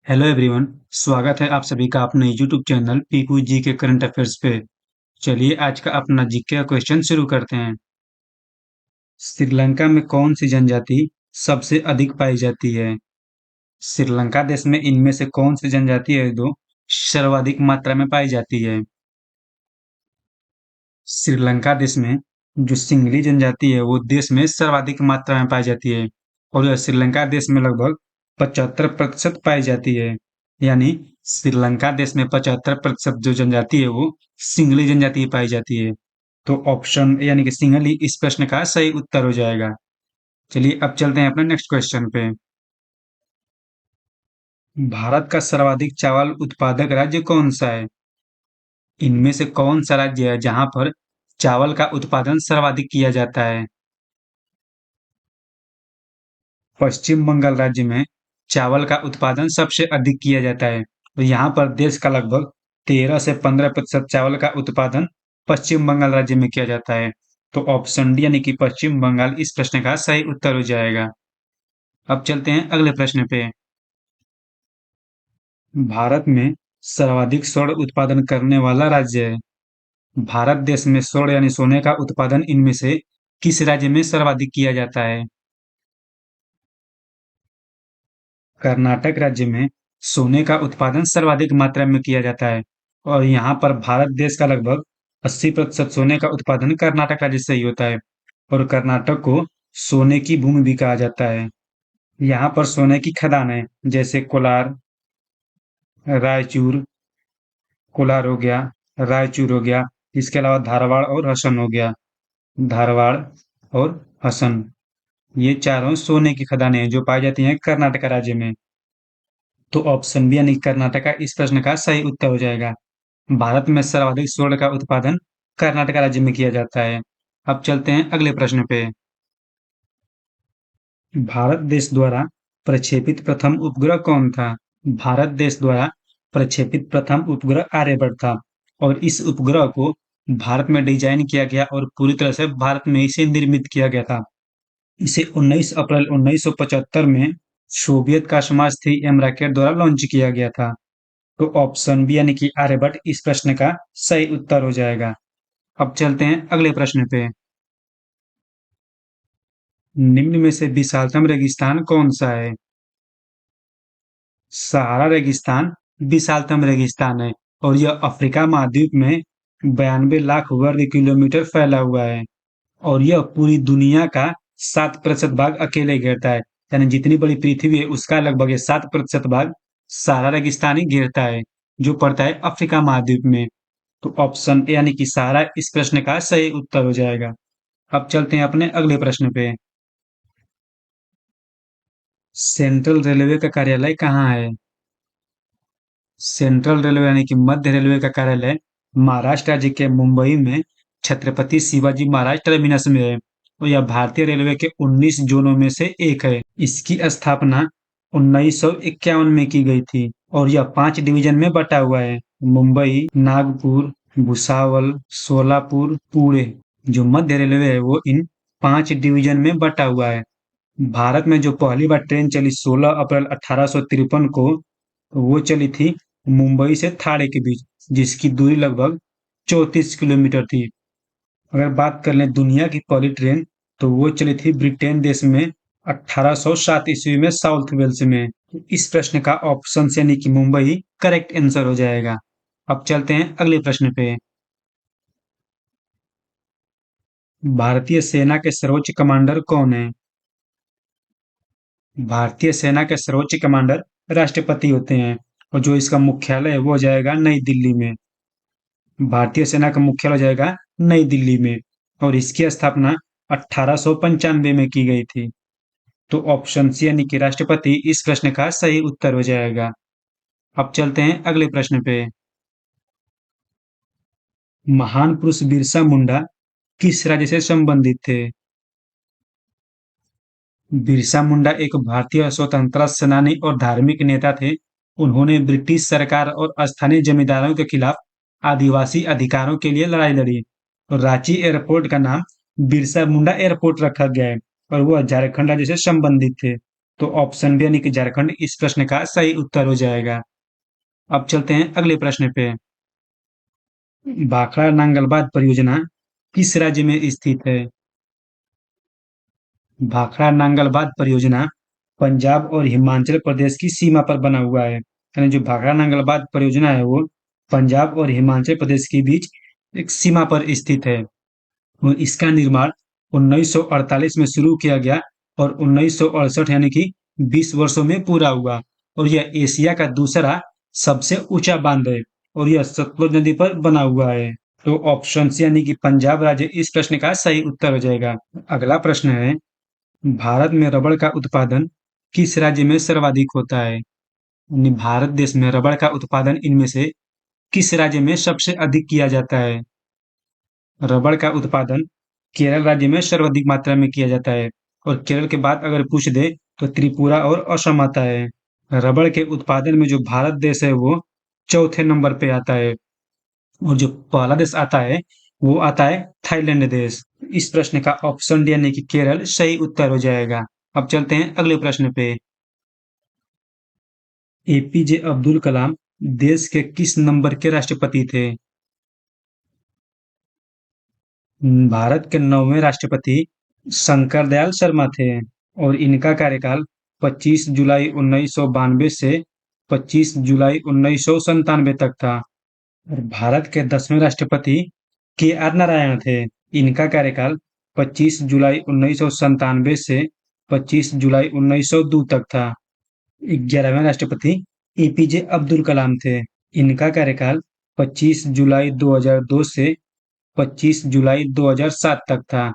Hello everyone. स्वागत है आप सभी का अपने यूट्यूब चैनल पीकू जी के करंट अफेयर्स पे। चलिए आज का अपना जीके का क्वेश्चन शुरू करते हैं। श्रीलंका में कौन सी जनजाति सबसे अधिक पाई जाती है? श्रीलंका देश में इनमें से कौन सी जनजाति है जो सर्वाधिक मात्रा में पाई जाती है? श्रीलंका देश में जो सिंगली जनजाति है वो देश में सर्वाधिक मात्रा में पाई जाती है और यह श्रीलंका देश में लगभग 75% पाई जाती है। यानी श्रीलंका देश में 75% जो जनजाति है वो सिंगली जनजाति पाई जाती है। तो ऑप्शन यानी कि सिंगली इस प्रश्न का सही उत्तर हो जाएगा। चलिए अब चलते हैं अपने नेक्स्ट क्वेश्चन पे। भारत का सर्वाधिक चावल उत्पादक राज्य कौन सा है? इनमें से कौन सा राज्य है जहां पर चावल का उत्पादन सर्वाधिक किया जाता है? पश्चिम बंगाल राज्य में चावल का उत्पादन सबसे अधिक किया जाता है और यहाँ पर देश का लगभग 13 से 15% चावल का उत्पादन पश्चिम बंगाल राज्य में किया जाता है। तो ऑप्शन डी यानी कि पश्चिम बंगाल इस प्रश्न का सही उत्तर हो जाएगा। अब चलते हैं अगले प्रश्न पे। भारत में सर्वाधिक स्वर्ण उत्पादन करने वाला राज्य है। भारत देश में स्वर्ण यानी सोने का उत्पादन इनमें से किस राज्य में सर्वाधिक किया जाता है? कर्नाटक राज्य में सोने का उत्पादन सर्वाधिक मात्रा में किया जाता है और यहाँ पर भारत देश का लगभग 80% सोने का उत्पादन कर्नाटक राज्य से ही होता है और कर्नाटक को सोने की भूमि भी कहा जाता है। यहाँ पर सोने की खदान है जैसे कोलार, रायचूर, कोलार हो गया, रायचूर हो गया। इसके अलावा धारवाड़ और हसन हो गया। धारवाड़ और हसन ये चारों सोने की खदानें हैं जो पाई जाती हैं कर्नाटक राज्य में। तो ऑप्शन बी यानी कर्नाटका इस प्रश्न का सही उत्तर हो जाएगा। भारत में सर्वाधिक स्वर्ण का उत्पादन कर्नाटक राज्य में किया जाता है। अब चलते हैं अगले प्रश्न पे। भारत देश द्वारा प्रक्षेपित प्रथम उपग्रह कौन था? भारत देश द्वारा प्रक्षेपित प्रथम उपग्रह आर्यभट्ट था और इस उपग्रह को भारत में डिजाइन किया गया और पूरी तरह से भारत में इसे निर्मित किया गया था। इसे 19 अप्रैल 1975 में सोवियत कॉसमॉस 3 एम रॉकेट द्वारा लॉन्च किया गया था। तो ऑप्शन बी यानी कि आर्यभट्ट इस प्रश्न का सही उत्तर हो जाएगा। अब चलते हैं अगले प्रश्न पे। निम्न में से विशालतम रेगिस्तान कौन सा है? सहारा रेगिस्तान विशालतम रेगिस्तान है और यह अफ्रीका महाद्वीप में 92 लाख वर्ग किलोमीटर फैला हुआ है और यह पूरी दुनिया का 7% भाग अकेले घेरता है। यानी जितनी बड़ी पृथ्वी है उसका लगभग 7% भाग सहारा रेगिस्तान ही घेरता है जो पड़ता है अफ्रीका महाद्वीप में। तो ऑप्शन ए यानी कि सहारा इस प्रश्न का सही उत्तर हो जाएगा। अब चलते हैं अपने अगले प्रश्न पे। सेंट्रल रेलवे का कार्यालय कहाँ है? सेंट्रल रेलवे यानी कि मध्य रेलवे का कार्यालय महाराष्ट्र राज्य के मुंबई में छत्रपति शिवाजी महाराज टर्मिनस में है और यह भारतीय रेलवे के 19 जोनों में से एक है। इसकी स्थापना 1951 में की गई थी और यह 5 डिवीजन में बटा हुआ है। मुंबई, नागपुर, भुसावल, सोलापुर, पुणे। जो मध्य रेलवे है वो इन 5 डिवीजन में बटा हुआ है। भारत में जो पहली बार ट्रेन चली 16 अप्रैल 1853 को वो चली थी मुंबई से थाणे के बीच जिसकी दूरी लगभग 34 किलोमीटर थी। अगर बात कर लें दुनिया की पहली ट्रेन तो वो चली थी ब्रिटेन देश में 1807 ईस्वी में साउथ वेल्स में। तो इस प्रश्न का ऑप्शन यानी कि मुंबई करेक्ट आंसर हो जाएगा। अब चलते हैं अगले प्रश्न पे। भारतीय सेना के सर्वोच्च कमांडर कौन है? भारतीय सेना के सर्वोच्च कमांडर राष्ट्रपति होते हैं और जो इसका मुख्यालय है वो हो जाएगा नई दिल्ली में। भारतीय सेना का मुख्यालय हो जाएगा नई दिल्ली में और इसकी स्थापना 1895 में की गई थी। तो ऑप्शन सी यानी कि राष्ट्रपति इस प्रश्न का सही उत्तर हो जाएगा। अब चलते हैं अगले प्रश्न पे। महान पुरुष बिरसा मुंडा किस राज्य से संबंधित थे? बिरसा मुंडा एक भारतीय स्वतंत्रता सेनानी और धार्मिक नेता थे। उन्होंने ब्रिटिश सरकार और स्थानीय जमींदारों के खिलाफ आदिवासी अधिकारों के लिए लड़ाई लड़ी और रांची एयरपोर्ट का नाम बिरसा मुंडा एयरपोर्ट रखा गया है और वह झारखंड राज्य से संबंधित थे। तो ऑप्शन बी यानी कि झारखंड इस प्रश्न का सही उत्तर हो जाएगा। अब चलते हैं अगले प्रश्न पे। भाखड़ा नांगलबाद परियोजना किस राज्य में स्थित है? भाखड़ा नांगलबाद परियोजना पंजाब और हिमाचल प्रदेश की सीमा पर बना हुआ है। यानी जो भाखड़ा नांगलबाद परियोजना है वो पंजाब और हिमाचल प्रदेश के बीच एक सीमा पर स्थित है। और इसका निर्माण 1948 में शुरू किया गया और 1968 यानी कि 20 वर्षों में पूरा हुआ। और यह एशिया का दूसरा सबसे ऊंचा बांध है और यह सतलुज नदी पर बना हुआ है। तो ऑप्शन सी यानी कि पंजाब राज्य इस प्रश्न का सही उत्तर हो जाएगा। अगला प्रश्न है, भारत में रबड़ का उत्पादन किस राज्य में सर्वाधिक होता है? यानी भारत देश में रबड़ का उत्पादन इनमें से किस राज्य में सबसे अधिक किया जाता है? रबड़ का उत्पादन केरल राज्य में सर्वाधिक मात्रा में किया जाता है और केरल के बाद अगर पूछ दे तो त्रिपुरा और असम आता है। रबड़ के उत्पादन में जो भारत देश है वो चौथे नंबर पे आता है और जो पहला देश आता है वो आता है थाईलैंड देश। इस प्रश्न का ऑप्शन डी यानी कि केरल सही उत्तर हो जाएगा। अब चलते हैं अगले प्रश्न पे। एपीजे अब्दुल कलाम देश के किस नंबर के राष्ट्रपति थे? भारत के 9वें राष्ट्रपति शंकर दयाल शर्मा थे और इनका कार्यकाल 25 जुलाई 1992 से 25 जुलाई 1997 तक था। और भारत के 10वें राष्ट्रपति के आर नारायण थे। इनका कार्यकाल 25 जुलाई 1997 से 25 जुलाई 1902 तक था। 11वें राष्ट्रपति एपीजे अब्दुल कलाम थे। इनका कार्यकाल 25 जुलाई 2002 से 25 जुलाई 2007 तक था।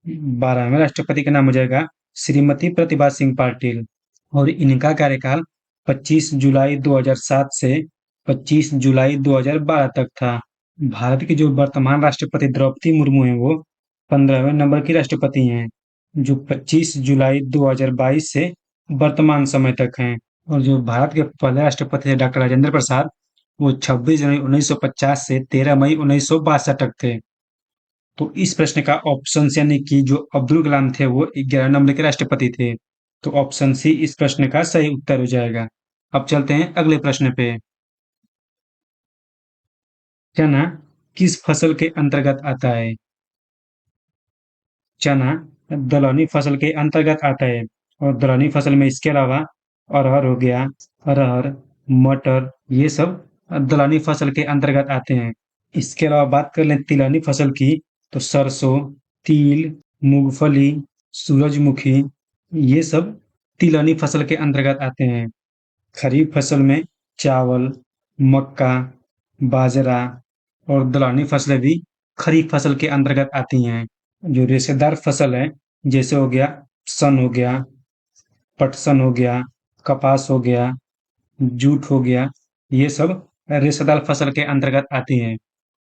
12वें राष्ट्रपति का नाम हो जाएगा श्रीमती प्रतिभा सिंह पाटिल और इनका कार्यकाल 25 जुलाई 2007 से 25 जुलाई 2012 तक था। भारत की जो वर्तमान राष्ट्रपति द्रौपदी मुर्मू हैं वो 15वें नंबर की राष्ट्रपति हैं जो 25 जुलाई 2022 से वर्तमान समय तक हैं। और जो भारत के पहले राष्ट्रपति थे डॉक्टर राजेंद्र प्रसाद वो 26 जनवरी 1950 से 13 मई 1962 तक थे। तो इस प्रश्न का ऑप्शन यानी कि जो अब्दुल कलाम थे वो 11 नंबर के राष्ट्रपति थे। तो ऑप्शन सी इस प्रश्न का सही उत्तर हो जाएगा। अब चलते हैं अगले प्रश्न पे। चना किस फसल के अंतर्गत आता है? चना दलहनी फसल के अंतर्गत आता है और दलहनी फसल में इसके अलावा अरहर हो गया, अरहर, मटर ये सब दलहनी फसल के अंतर्गत आते हैं। इसके अलावा बात कर लें तिलहनी फसल की तो सरसों, तिल, मूंगफली, सूरजमुखी ये सब तिलहनी फसल के अंतर्गत आते हैं। खरीफ फसल में चावल, मक्का, बाजरा और दलहनी फसलें भी खरीफ फसल के अंतर्गत आती हैं। जो रेशेदार फसल है जैसे हो गया सन हो गया, पटसन हो गया, कपास हो गया, जूट हो गया, ये सब रेशेदार फसल के अंतर्गत आती हैं।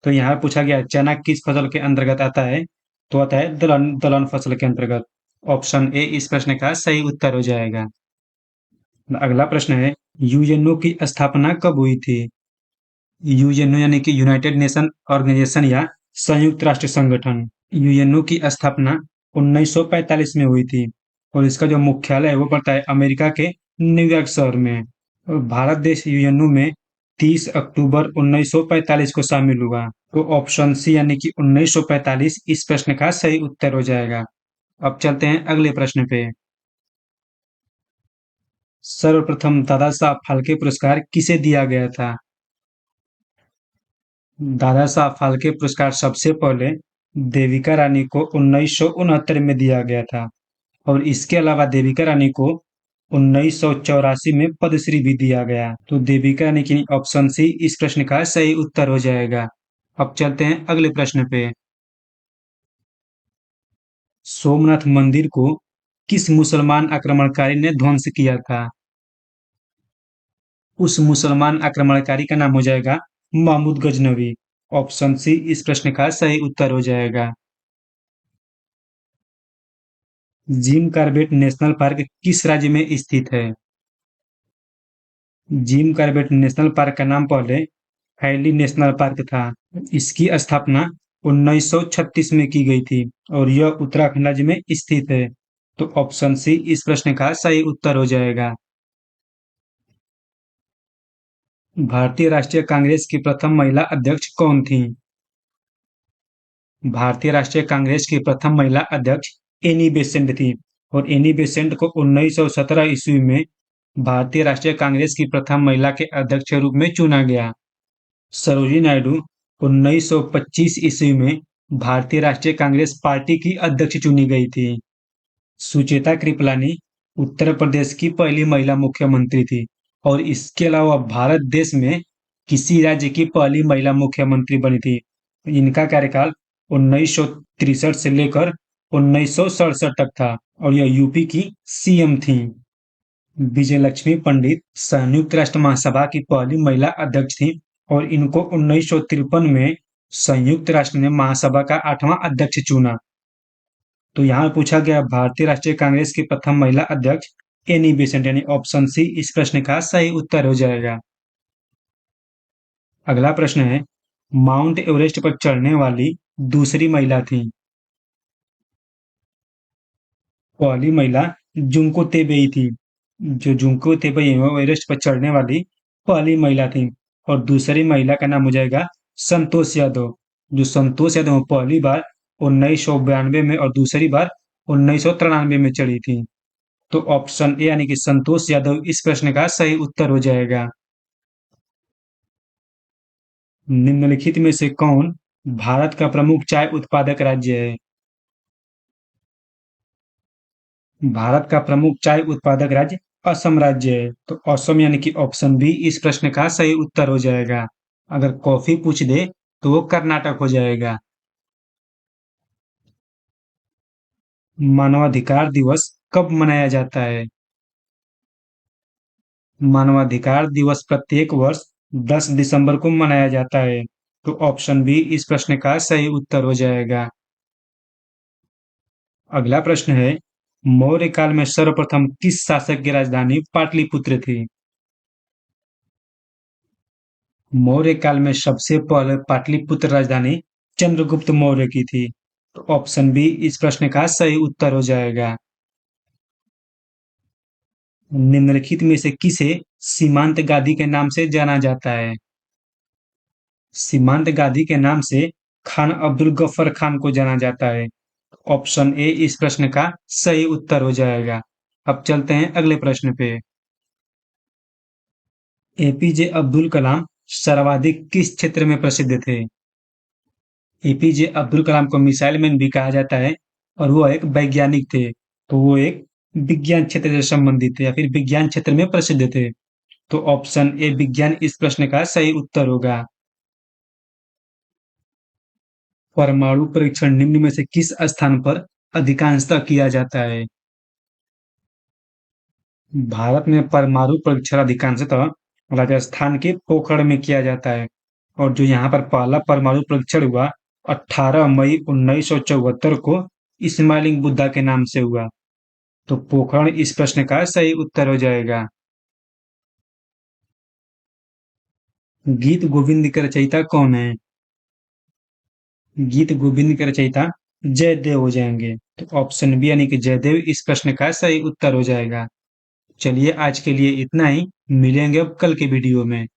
तो यहाँ पूछा गया चना किस फसल के अंतर्गत आता है? तो आता है दलहन दलहन फसल के अंतर्गत। ऑप्शन ए इस प्रश्न का सही उत्तर हो जाएगा। अगला प्रश्न है, यूएनओ की स्थापना कब हुई थी? यूएनओ यानी कि यूनाइटेड नेशन ऑर्गेनाइजेशन या संयुक्त राष्ट्र संगठन। यूएनओ की स्थापना 1945 में हुई थी और इसका जो मुख्यालय है वो पड़ता है अमेरिका के न्यूयॉर्क शहर में। और भारत देश यूएनओ में 30 अक्टूबर 1945 को शामिल हुआ। तो ऑप्शन सी यानी कि 1945 इस प्रश्न का सही उत्तर हो जाएगा। अब चलते हैं अगले प्रश्न पे। सर्वप्रथम दादा साहब फाल्के पुरस्कार किसे दिया गया था? दादा साहब फाल्के पुरस्कार सबसे पहले देविका रानी को 1969 में दिया गया था और इसके अलावा देविका रानी को 1984 में पद्मश्री भी दिया गया। तो देविका रानी की ऑप्शन सी इस प्रश्न का सही उत्तर हो जाएगा। अब चलते हैं अगले प्रश्न पे। सोमनाथ मंदिर को किस मुसलमान आक्रमणकारी ने ध्वंस किया था? उस मुसलमान आक्रमणकारी का नाम हो जाएगा महमूद गजनवी। ऑप्शन सी इस प्रश्न का सही उत्तर हो जाएगा। जिम कॉर्बेट नेशनल पार्क किस राज्य में स्थित है? जिम कॉर्बेट नेशनल पार्क का नाम पहले हैली नेशनल पार्क था। इसकी स्थापना 1936 में की गई थी और यह उत्तराखंड राज्य में स्थित है। तो ऑप्शन सी इस प्रश्न का सही उत्तर हो जाएगा। भारतीय राष्ट्रीय कांग्रेस की प्रथम महिला अध्यक्ष कौन थी? भारतीय राष्ट्रीय कांग्रेस की प्रथम महिला अध्यक्ष एनी बेसेंट थी और एनी बेसेंट को 1917 ईस्वी में भारतीय राष्ट्रीय कांग्रेस की प्रथम महिला के अध्यक्ष के रूप में चुना गया। सरोजिनी नायडू 1925 ईस्वी में भारतीय राष्ट्रीय कांग्रेस पार्टी की अध्यक्ष चुनी गई थी। सुचेता कृपलानी उत्तर प्रदेश की पहली महिला मुख्यमंत्री थी और इसके अलावा भारत देश में किसी राज्य की पहली महिला मुख्यमंत्री बनी थी। इनका कार्यकाल 1963 से लेकर 1967 तक था और यह यूपी की सीएम थी। विजयलक्ष्मी पंडित संयुक्त राष्ट्र महासभा की पहली महिला अध्यक्ष थी और इनको 1953 में संयुक्त राष्ट्र ने महासभा का 8वां अध्यक्ष चुना। तो यहाँ पूछा गया भारतीय राष्ट्रीय कांग्रेस की प्रथम महिला अध्यक्ष एनी बेसेंट, यानी ऑप्शन सी इस प्रश्न का सही उत्तर हो जाएगा। अगला प्रश्न है, माउंट एवरेस्ट पर चढ़ने वाली दूसरी महिला थी। पहली महिला जुंको तेबेई थी। जो जुंको तेबेई है वो एवरेस्ट पर चढ़ने वाली पहली महिला थी और दूसरी महिला का नाम हो जाएगा संतोष यादव। जो संतोष यादव पहली बार 1992 में और दूसरी बार 1993 में चढ़ी थी। तो ऑप्शन ए यानी कि संतोष यादव इस प्रश्न का सही उत्तर हो जाएगा। निम्नलिखित में से कौन भारत का प्रमुख चाय उत्पादक राज्य है? भारत का प्रमुख चाय उत्पादक राज्य असम राज्य है। तो असम यानी कि ऑप्शन बी इस प्रश्न का सही उत्तर हो जाएगा। अगर कॉफी पूछ दे तो वो कर्नाटक हो जाएगा। मानवाधिकार दिवस कब मनाया जाता है? मानवाधिकार दिवस प्रत्येक वर्ष 10 दिसंबर को मनाया जाता है। तो ऑप्शन बी इस प्रश्न का सही उत्तर हो जाएगा। अगला प्रश्न है, मौर्य काल में सर्वप्रथम किस शासक की राजधानी पाटलिपुत्र थी? मौर्य काल में सबसे पहले पाटलिपुत्र राजधानी चंद्रगुप्त मौर्य की थी। तो ऑप्शन बी इस प्रश्न का सही उत्तर हो जाएगा। निम्नलिखित में से किसे सीमांत गादी के नाम से जाना जाता है? सीमांत गादी के नाम से खान अब्दुल गफ्फर खान को जाना जाता है। ऑप्शन ए इस प्रश्न का सही उत्तर हो जाएगा। अब चलते हैं अगले प्रश्न पे। एपीजे अब्दुल कलाम सर्वाधिक किस क्षेत्र में प्रसिद्ध थे? एपीजे अब्दुल कलाम को मिसाइल मैन भी कहा जाता है और वो एक वैज्ञानिक थे। तो वो एक विज्ञान क्षेत्र से संबंधित थे या फिर विज्ञान क्षेत्र में प्रसिद्ध थे। तो ऑप्शन ए विज्ञान इस प्रश्न का सही उत्तर होगा। परमाणु परीक्षण निम्न में से किस स्थान पर अधिकांशतः किया जाता है? भारत में परमाणु परीक्षण अधिकांशतः राजस्थान के पोखरण में किया जाता है और जो यहाँ पर पहला परमाणु परीक्षण हुआ 18 मई 1974 को इस्माइलिंग बुद्धा के नाम से हुआ। तो पोखरण इस प्रश्न का सही उत्तर हो जाएगा। गीत गोविंद के रचयिता कौन है? गीत गोविंद के रचयिता जयदेव हो जाएंगे। तो ऑप्शन बी यानी कि जयदेव इस प्रश्न का सही उत्तर हो जाएगा। चलिए आज के लिए इतना ही, मिलेंगे अब कल के वीडियो में।